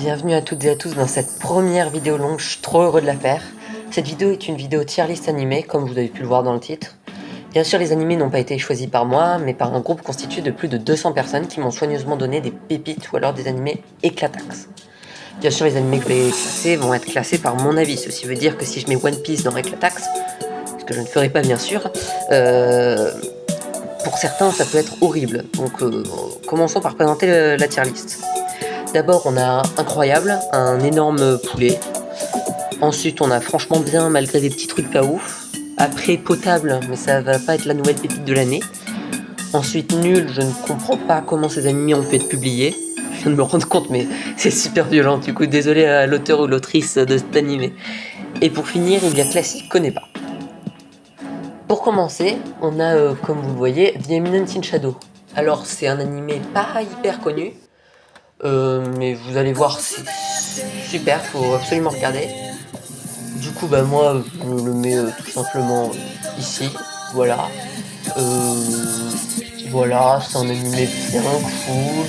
Bienvenue à toutes et à tous dans cette première vidéo longue, je suis trop heureux de la faire. Cette vidéo est une vidéo tier list animée, comme vous avez pu le voir dans le titre. Bien sûr, les animés n'ont pas été choisis par moi, mais par un groupe constitué de plus de 200 personnes qui m'ont soigneusement donné des pépites ou alors des animés éclatax. Bien sûr, les animés que je vais classer vont être classés par mon avis. Ceci veut dire que si je mets One Piece dans éclatax, ce que je ne ferai pas bien sûr, pour certains ça peut être horrible. Donc commençons par présenter la tier list. D'abord, on a Incroyable, un énorme poulet. Ensuite, on a Franchement Bien, malgré des petits trucs pas ouf. Après, Potable, mais ça va pas être la nouvelle pépite de l'année. Ensuite, Nul, je ne comprends pas comment ces animés ont pu être publiés. Je viens de me rendre compte, mais c'est super violent. Du coup, désolé à l'auteur ou l'autrice de cet animé. Et pour finir, il y a Classique, connais pas. Pour commencer, on a, comme vous le voyez, The Eminent in Shadow. Alors, c'est un animé pas hyper connu. Mais vous allez voir, c'est super, faut absolument regarder. Du coup, bah moi, je le mets tout simplement ici, voilà. Voilà, c'est un animé bien cool,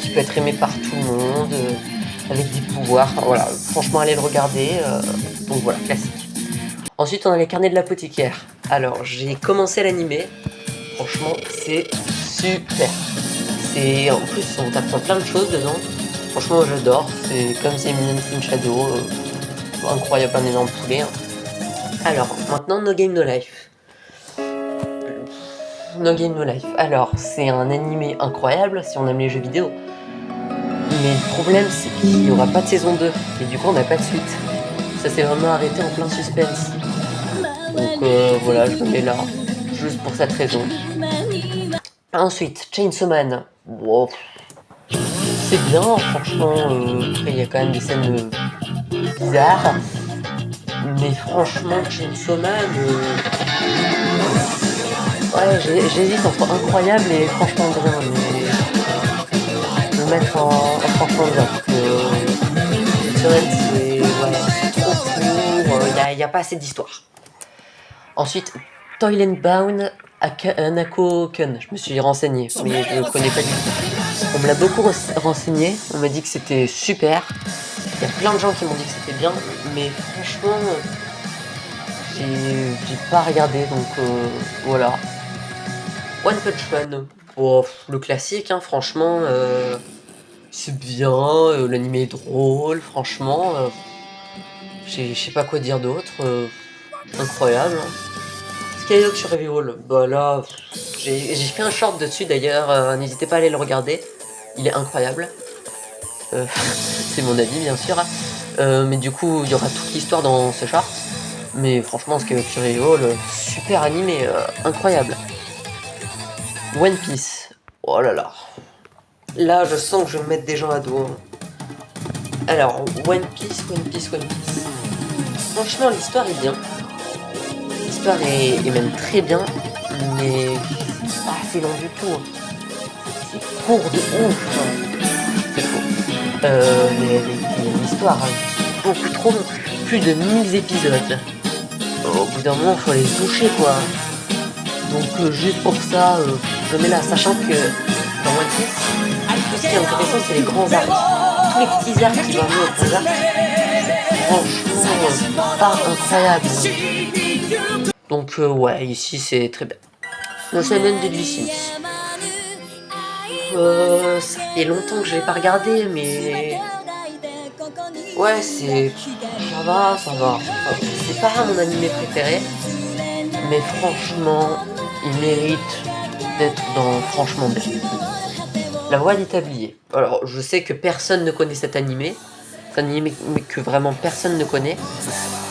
qui peut être aimé par tout le monde, avec des pouvoirs, enfin, voilà, franchement, allez le regarder, donc voilà, classique. Ensuite, on a les carnets de l'apothicaire. Alors, j'ai commencé l'animé, franchement, c'est super. En plus, on t'apprend plein de choses dedans. Franchement, j'adore. C'est comme The Eminent in Shadow. Incroyable, un énorme poulet. Hein. Alors, maintenant, No Game No Life. No Game No Life. Alors, c'est un animé incroyable si on aime les jeux vidéo. Mais le problème, c'est qu'il n'y aura pas de saison 2. Et du coup, on n'a pas de suite. Ça s'est vraiment arrêté en plein suspense. Donc voilà, je le mets là. Juste pour cette raison. Ensuite, Chainsaw Man. Wow. C'est bien, franchement. Après, il y a quand même des scènes bizarres. Mais franchement, Chainsaw Man. Ouais, j'hésite entre incroyable et franchement bien. Mais je vais le mettre en franchement bien. Parce que Chainsaw Man, c'est trop court. Il n'y a pas assez d'histoire. Ensuite, Toilet Bound à Anako-kun. Je me suis renseigné, mais je ne connais pas du tout. On me l'a beaucoup renseigné, on m'a dit que c'était super. Il y a plein de gens qui m'ont dit que c'était bien, mais franchement, j'ai pas regardé, donc voilà. One Punch Man, oh, le classique, hein, franchement, c'est bien, l'anime est drôle, franchement, je sais pas quoi dire d'autre, incroyable. Hein. Skyrock sur Revival, bah là, j'ai fait un short dessus d'ailleurs, n'hésitez pas à aller le regarder, il est incroyable. C'est mon avis bien sûr, mais du coup il y aura toute l'histoire dans ce short. Mais franchement, Skyrock sur Revival, super animé, incroyable. One Piece, oh là là, là je sens que je vais me mettre des gens à dos. Hein. Alors, One Piece. Franchement, l'histoire est bien. L'histoire est même très bien, mais c'est pas assez long du tout. Hein. C'est court de ouf. Hein. C'est faux. Mais l'histoire, hein, beaucoup trop long. Plus de 1000 épisodes. Au bout d'un moment, faut les toucher quoi. Donc juste pour ça, je le mets là, sachant que dans One Piece, tout ce qui est intéressant, c'est les grands arcs. Tous les petits arcs qui vont amener aux grands arcs, franchement, pas incroyable. Donc ouais, ici c'est très bien. No Silent Deadly Sins. Ça fait longtemps que je l'ai pas regardé, mais ouais, ça va. C'est pas mon animé préféré, mais franchement, il mérite d'être dans Franchement Bien. La Voix du Tablier. Alors, je sais que personne ne connaît cet animé. C'est un animé que vraiment personne ne connaît.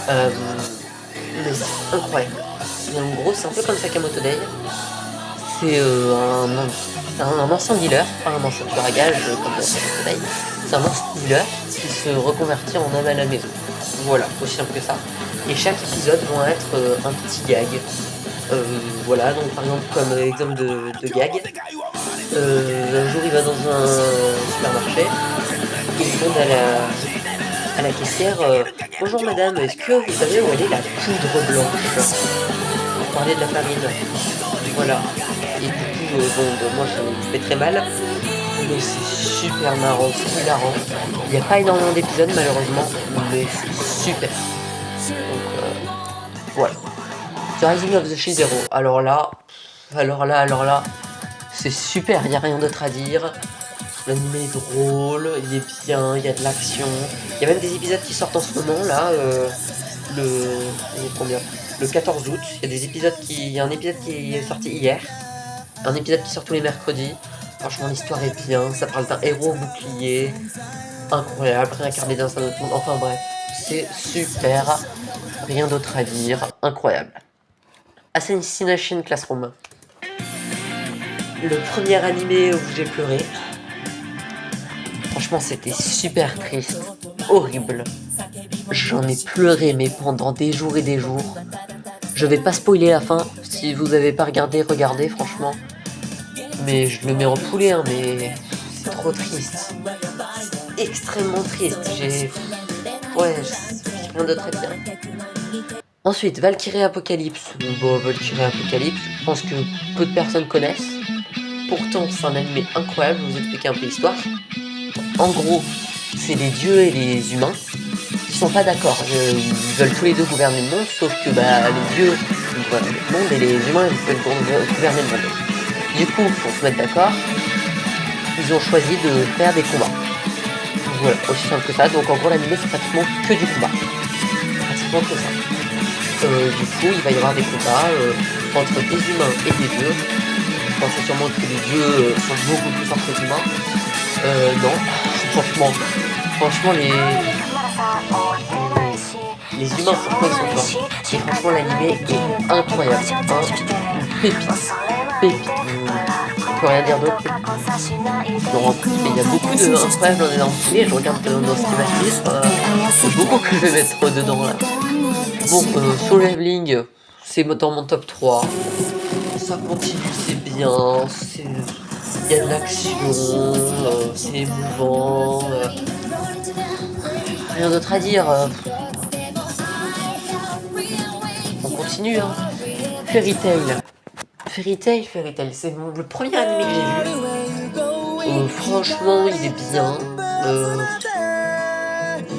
Mais c'est incroyable. En gros, c'est un peu comme Sakamoto Days. C'est un ancien dealer, pas un ancien tueur à gages comme Sakamoto Days. C'est un ancien dealer qui se reconvertit en homme à la maison. Voilà, aussi simple que ça. Et chaque épisode va être un petit gag. Voilà, donc par exemple, comme exemple de gag, un jour il va dans un supermarché, il demande à la caissière bonjour madame, est-ce que vous savez où elle est la poudre blanche pour parler de la farine. Voilà. Et du coup, bon, moi je fais très mal. mais c'est super marrant, c'est hilarant. Il n'y a pas énormément d'épisodes malheureusement, mais c'est super. Donc voilà. The Rising of the Shield Hero. Alors là, c'est super, il n'y a rien d'autre à dire. L'anime est drôle, il est bien, il y a de l'action. Il y a même des épisodes qui sortent en ce moment là. Le 14 août, il y a un épisode qui est sorti hier. Un épisode qui sort tous les mercredis. Franchement, l'histoire est bien. Ça parle d'un héros au bouclier. Incroyable, réincarné dans un autre monde. Enfin bref, c'est super. Rien d'autre à dire. Incroyable. Assassination Classroom. Le premier animé où j'ai pleuré. Franchement, c'était super triste. Horrible. J'en ai pleuré, mais pendant des jours et des jours. Je vais pas spoiler la fin. Si vous avez pas regardé, regardez, franchement. Mais je le mets en poulet, hein, mais c'est trop triste. C'est extrêmement triste. Ouais, rien d'autre à dire. Ensuite, Valkyrie Apocalypse. Bon, Valkyrie Apocalypse, je pense que peu de personnes connaissent. Pourtant, c'est un animé incroyable, je vais vous expliquer un peu l'histoire. En gros, c'est les dieux et les humains qui sont pas d'accord. Ils veulent tous les deux gouverner le monde, sauf que les dieux gouvernent le monde et les humains ils veulent gouverner le monde. Du coup, pour se mettre d'accord, ils ont choisi de faire des combats. Voilà, aussi simple que ça. Donc en gros, l'anime c'est pratiquement que du combat. Pratiquement que ça. Du coup, il va y avoir des combats entre des humains et des dieux. Je pensais sûrement que les dieux sont beaucoup plus forts que les humains. Non, franchement, les humains, pourquoi ils sont forts? Et franchement, l'anime est incroyable. Une pépite. On peut rien dire d'autre. Non, mais il y a beaucoup de incroyables en énorme poulet. Je regarde dans ce qui va suivre. C'est beaucoup que je vais mettre dedans là. Bon, Solo Leveling, c'est dans mon top 3. Ça continue, c'est bien. Il y a de l'action, c'est émouvant. Rien d'autre à dire. On continue, hein. Fairy Tail, c'est le premier anime que j'ai vu. Franchement, il est bien.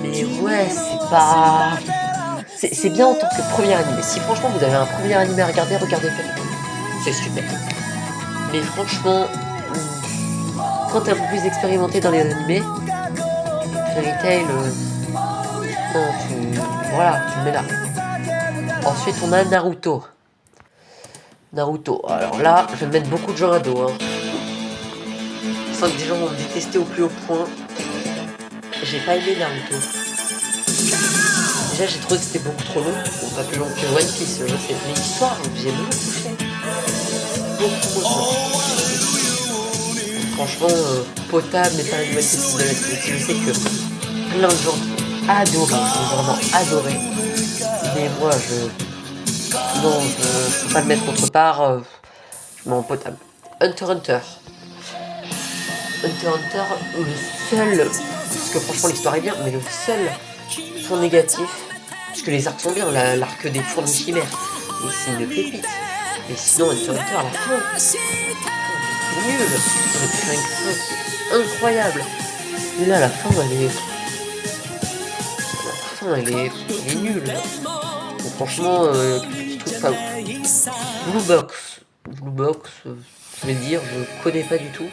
Mais ouais, c'est pas... C'est bien en tant que premier anime. Si franchement vous avez un premier anime à regarder, regardez Fairy Tail. C'est super. Mais franchement, quand t'es un peu plus expérimenté dans les animés, Fairy Tail, non, tu le mets là. Ensuite, on a Naruto. Alors là, je vais mettre beaucoup de gens à dos. Hein. Je sens que des gens vont me détester au plus haut point. J'ai pas aimé Naruto. Déjà, j'ai trouvé que c'était beaucoup trop long. Bon, pas plus long que One Piece, je sais. Mais l'histoire, j'ai beaucoup touché. Beaucoup trop. Franchement, potable, mais pas la nouvelle petite de la série. Je sais que plein de gens qui ont adoré, vraiment adoré. Mais moi, non, je peux pas le mettre autre part. Non, potable. Hunter x Hunter, le seul, parce que franchement l'histoire est bien, mais le seul point négatif, parce que les arcs sont bien, l'arc des fourmis chimères, mais c'est une pépite. Mais sinon Hunter x Hunter, à la fin, c'est nul. On aurait pu faire une fin qui est incroyable. Mais là, la fin, elle est nulle. Donc, franchement, tout pas ouf. Blue Box, je vais le dire, je connais pas du tout.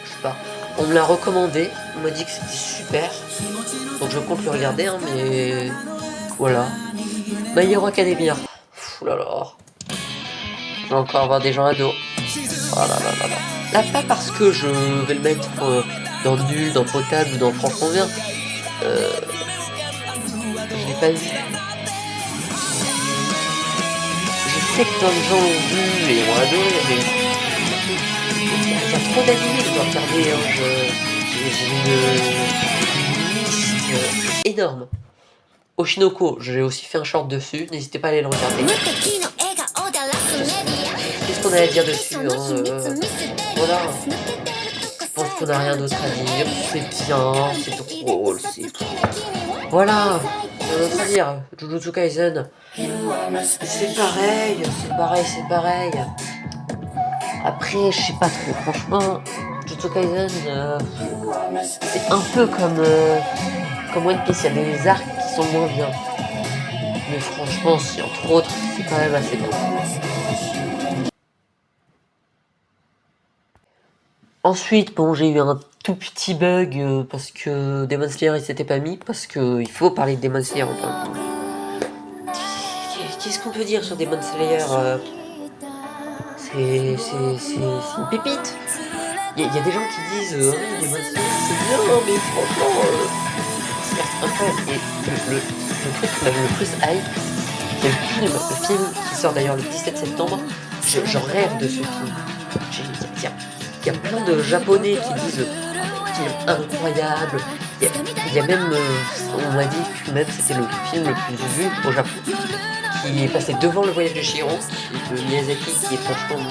Je sais pas. On me l'a recommandé, on m'a dit que c'était super. Donc je compte le regarder, hein, mais voilà. My Hero Academia. Ouh là là. Je vais encore avoir des gens à dos. Voilà. Là, pas parce que je vais le mettre dans nul, dans potable ou dans franchement bien. Je l'ai pas vu. Je sais que plein de gens l'ont vu et ont adoré, mais il y a trop d'animés que je dois regarder. Hein. J'ai une liste énorme. Oshinoko, j'ai aussi fait un short dessus, n'hésitez pas à aller le regarder. Qu'est-ce qu'on a à dire dessus, hein, voilà. Je pense qu'on n'a rien d'autre à dire. C'est bien, c'est drôle, c'est... Voilà, rien d'autre à dire. Jujutsu Kaisen, c'est pareil. Après, je sais pas trop, franchement, Jujutsu Kaisen, c'est un peu comme One Piece, il y a des arcs qui sont moins bien. Mais franchement, si entre autres, c'est quand même assez bien. Ensuite, bon, j'ai eu un tout petit bug parce que Demon Slayer il s'était pas mis, parce que il faut parler de Demon Slayer en même temps. Qu'est-ce qu'on peut dire sur Demon Slayer c'est une pépite. Il y a des gens qui disent oui, Demon Slayer c'est bien, mais franchement, c'est incroyable. Et le truc qui m'a le plus hype, c'est le film qui sort d'ailleurs le 17 septembre. J'en rêve de ce film. Il y a plein de japonais qui disent film incroyable. Il y a même, on m'a dit que même c'était le film le plus vu au Japon, qui est passé devant Le Voyage de Chihiro, de Miyazaki, qui est franchement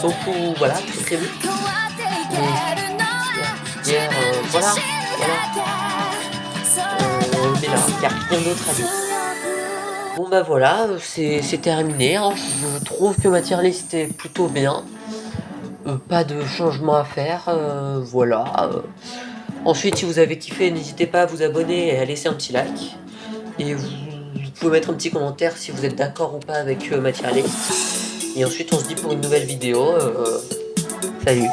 beaucoup, voilà, très très vu. Mais hier, voilà. Mais là, il n'y a rien d'autre à dire. Bon bah voilà, c'est terminé, hein. Je trouve que ma tier list est plutôt bien. Pas de changement à faire, voilà. Ensuite, si vous avez kiffé, n'hésitez pas à vous abonner et à laisser un petit like. Et vous pouvez mettre un petit commentaire si vous êtes d'accord ou pas avec ma tier list. Et ensuite, on se dit pour une nouvelle vidéo. Salut!